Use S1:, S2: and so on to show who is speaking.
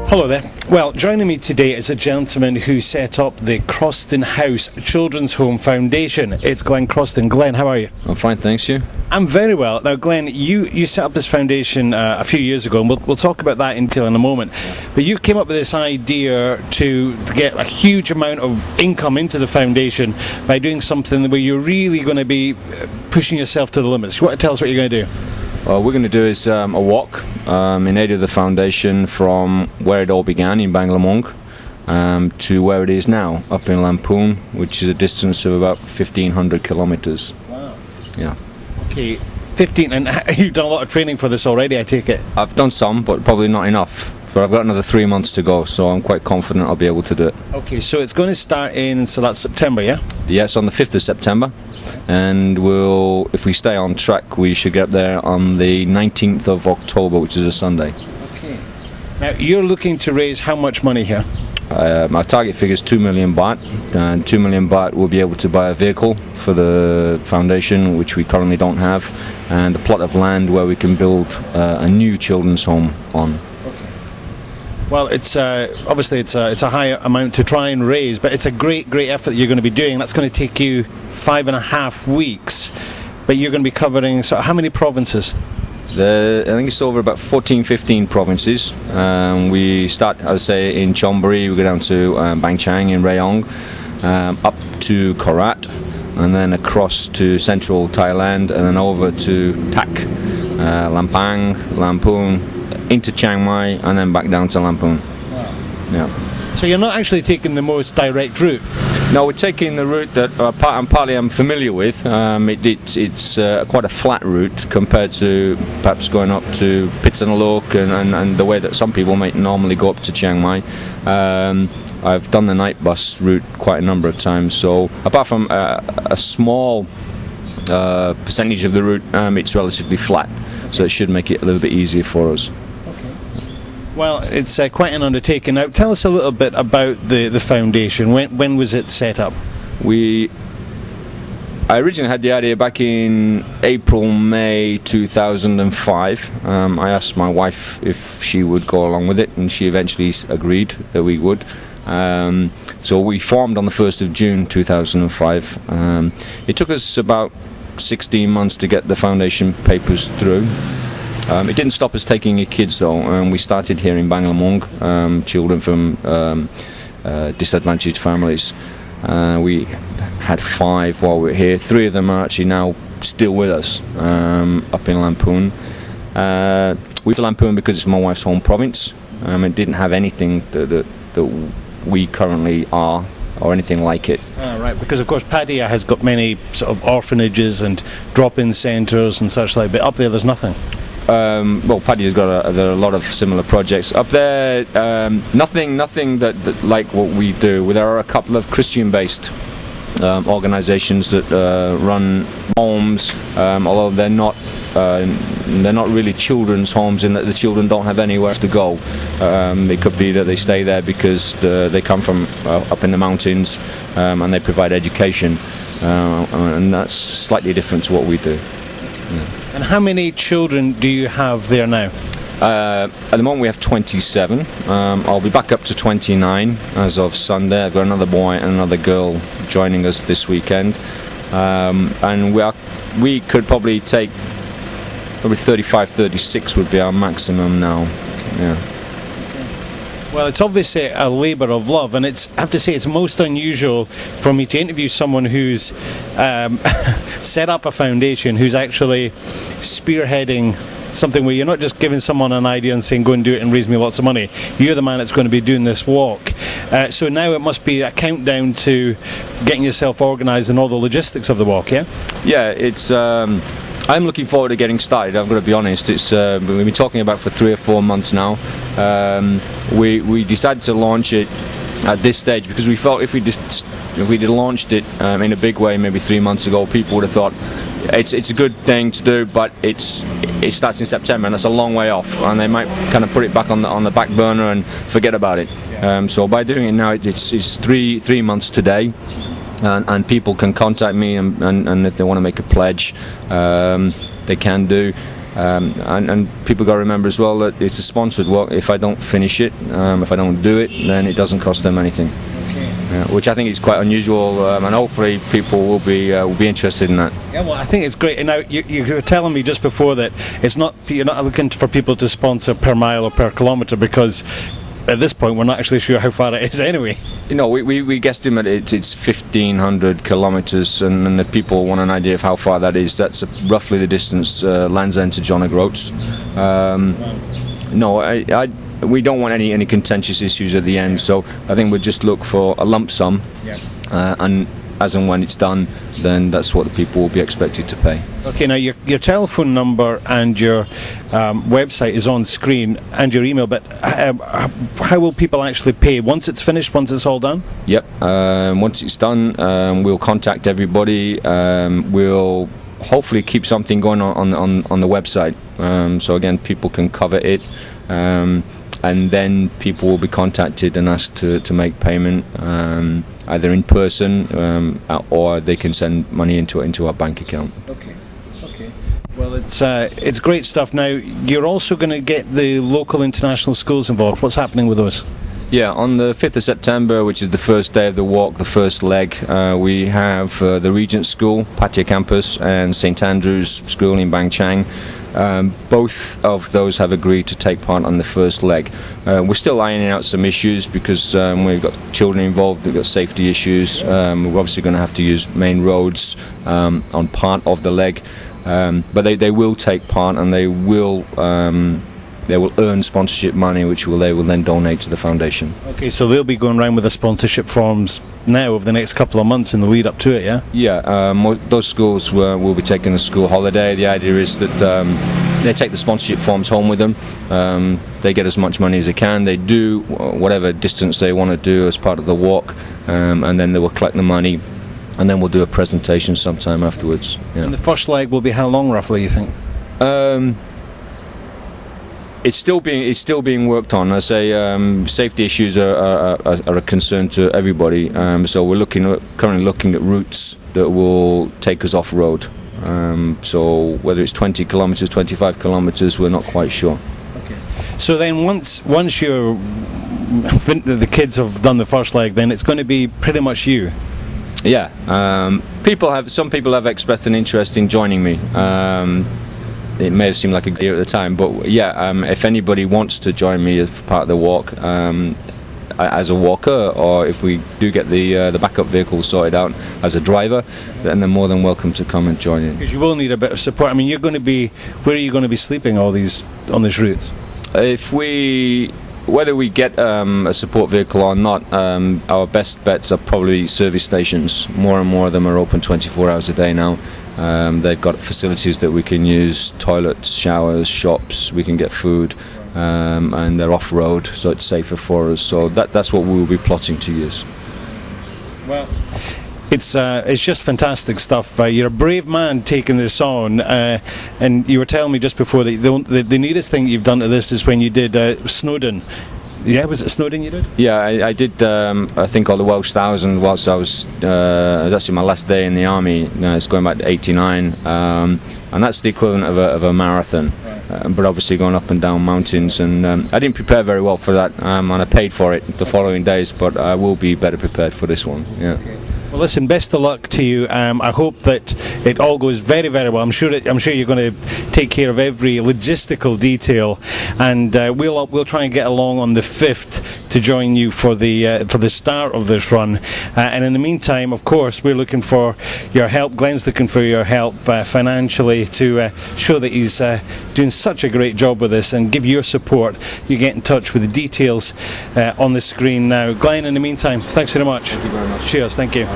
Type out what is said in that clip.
S1: Hello there. Well, joining me today is a gentleman who set up the Croston House Children's Home Foundation. It's Glenn Croston. Glenn, how are you?
S2: I'm fine, thanks. You?
S1: I'm very well. Now, Glenn, you set up this foundation a few years ago, and we'll talk about that in detail in a moment. But you came up with this idea to get a huge amount of income into the foundation by doing something where you're really going to be pushing yourself to the limits. You want to tell us what you're going to do?
S2: What we're going to do is a walk in aid of the foundation from where it all began in Banglamong to where it is now, up in Lamphun, which is a distance of about 1,500 kilometres.
S1: Wow.
S2: Yeah.
S1: Okay, 15, and you've done a lot of training for this already, I take it?
S2: I've done some, but probably not enough. But I've got another 3 months to go, so I'm quite confident I'll be able to do it.
S1: Okay, so it's going to start so that's September, yeah?
S2: Yeah, it's on the 5th of September. And if we stay on track, we should get there on the 19th of October, which is a Sunday.
S1: Okay. Now, you're looking to raise how much money here?
S2: My target figure is 2 million baht, and 2 million baht will be able to buy a vehicle for the foundation, which we currently don't have, and a plot of land where we can build a new children's home on.
S1: Well, it's obviously it's a high amount to try and raise, but it's a great effort that you're going to be doing. That's going to take you 5.5 weeks, but you're going to be covering how many provinces?
S2: I think it's over about 14-15 provinces. We start, as I say, in Chonburi, we go down to Bang Chang in Rayong, up to Korat, and then across to central Thailand, and then over to Tak, Lampang, Lamphun, into Chiang Mai, and then back down to Lamphun.
S1: Wow.
S2: Yeah.
S1: So you're not actually taking the most direct route?
S2: No, we're taking the route that partly I'm familiar with. It's quite a flat route compared to perhaps going up to Pitsanalook and the way that some people might normally go up to Chiang Mai. I've done the night bus route quite a number of times, so apart from a small percentage of the route, it's relatively flat, so it should make it a little bit easier for us.
S1: Well, it's quite an undertaking. Now, tell us a little bit about the foundation. When was it set up?
S2: I originally had the idea back in April, May 2005. I asked my wife if she would go along with it, and she eventually agreed that we would. So we formed on the 1st of June 2005. It took us about 16 months to get the foundation papers through. It didn't stop us taking kids though. We started here in Banglamong, children from disadvantaged families. We had 5 while we were here. 3 of them are actually now still with us up in Lamphun. We went to Lamphun because it's my wife's home province. It didn't have anything that we currently are, or anything like it.
S1: Right, because of course Pattaya has got many sort of orphanages and drop-in centres and such like, but up there's nothing.
S2: Well, Pattaya's got there are a lot of similar projects up there. Nothing that like what we do. There are a couple of Christian-based organisations that run homes, although they're not really children's homes in that the children don't have anywhere to go. It could be that they stay there because they come from up in the mountains, and they provide education, and that's slightly different to what we do. Yeah.
S1: And how many children do you have there now?
S2: At the moment we have 27. I'll be back up to 29 as of Sunday. I've got another boy and another girl joining us this weekend, and we could probably take probably 35, 36 would be our maximum now. Yeah.
S1: Well, it's obviously a labour of love, and I have to say it's most unusual for me to interview someone who's set up a foundation, who's actually spearheading something where you're not just giving someone an idea and saying go and do it and raise me lots of money. You're the man that's going to be doing this walk. So now it must be a countdown to getting yourself organised and all the logistics of the walk, yeah?
S2: Yeah, it's... I'm looking forward to getting started. I've got to be honest. It's we've been talking about for 3 or 4 months now. We decided to launch it at this stage because we felt if we'd launched it in a big way maybe 3 months ago, people would have thought it's a good thing to do, but it starts in September and that's a long way off, and they might kind of put it back on the back burner and forget about it. So by doing it now, it's 3 months today. And people can contact me, and if they want to make a pledge, they can do. And people got to remember as well that it's a sponsored walk. If I don't finish it, if I don't do it, then it doesn't cost them anything. Which I think is quite unusual, and hopefully people will be interested in that.
S1: Yeah, well, I think it's great. And now you were telling me just before that you're not looking for people to sponsor per mile or per kilometre, because at this point we're not actually sure how far it is anyway.
S2: You know, we guesstimate it's 1,500 kilometres, and if people want an idea of how far that is, that's roughly the distance Land's End to John O'Groats. No, we don't want any contentious issues at the end, so I think we'll just look for a lump sum, and as and when it's done, then that's what the people will be expected to pay.
S1: Okay, now your telephone number and your website is on screen, and your email, but how will people actually pay once it's finished, once it's all done?
S2: Yep, once it's done, we'll contact everybody. We'll hopefully keep something going on the website, so again people can cover it, and then people will be contacted and asked to make payment, either in person, or they can send money into our bank account.
S1: Okay. Well, it's great stuff. Now, you're also going to get the local international schools involved. What's happening with those?
S2: Yeah, on the 5th of September, which is the first day of the walk, the first leg, we have the Regent School, Pattaya Campus, and St Andrew's School in Bang Chang. Both of those have agreed to take part on the first leg. We're still ironing out some issues because we've got children involved, we've got safety issues. We're obviously going to have to use main roads on part of the leg, but they will take part, and they will earn sponsorship money, which they will then donate to the foundation. Okay,
S1: so they'll be going around with the sponsorship forms now over the next couple of months in the lead up to it, yeah?
S2: Yeah, those schools will be taking a school holiday. The idea is that they take the sponsorship forms home with them. They get as much money as they can. They do whatever distance they want to do as part of the walk, and then they will collect the money, and then we'll do a presentation sometime afterwards. Yeah.
S1: And the first leg will be how long roughly, you think?
S2: It's still being worked on. I say safety issues are a concern to everybody. So we're currently looking at routes that will take us off road. So whether it's 20 kilometres, 25 kilometres, we're not quite sure.
S1: Okay. So then once the kids have done the first leg, then it's going to be pretty much you.
S2: Yeah. Some people have expressed an interest in joining me. It may have seemed like a gear at the time, but yeah, if anybody wants to join me as part of the walk, as a walker, or if we do get the backup vehicle sorted out as a driver, then they're more than welcome to come and join in.
S1: Because you will need a bit of support. I mean, where are you going to be sleeping on these routes?
S2: Whether we get a support vehicle or not, our best bets are probably service stations. More and more of them are open 24 hours a day now. They've got facilities that we can use, toilets, showers, shops, we can get food, and they're off-road, so it's safer for us. So that's what we will be plotting to use.
S1: Well, it's just fantastic stuff. You're a brave man taking this on, and you were telling me just before that the neatest thing you've done to this is when you did Snowdon. Yeah, was it Snowdon you did?
S2: Yeah, I did I think all the Welsh 1000 whilst it was actually my last day in the army. It's going back to '89, and that's the equivalent of a marathon. But obviously going up and down mountains, and I didn't prepare very well for that, and I paid for it the following days, but I will be better prepared for this one. Yeah.
S1: Okay. Well, listen, best of luck to you. I hope that it all goes very, very well. I'm sure you're going to take care of every logistical detail, and we'll try and get along on the 5th to join you for the start of this run. And in the meantime, of course, we're looking for your help. Glenn's looking for your help financially to show that he's doing such a great job with this, and give your support. You get in touch with the details on the screen now. Glenn, in the meantime, thanks very much.
S2: Thank you very much.
S1: Cheers. Thank you.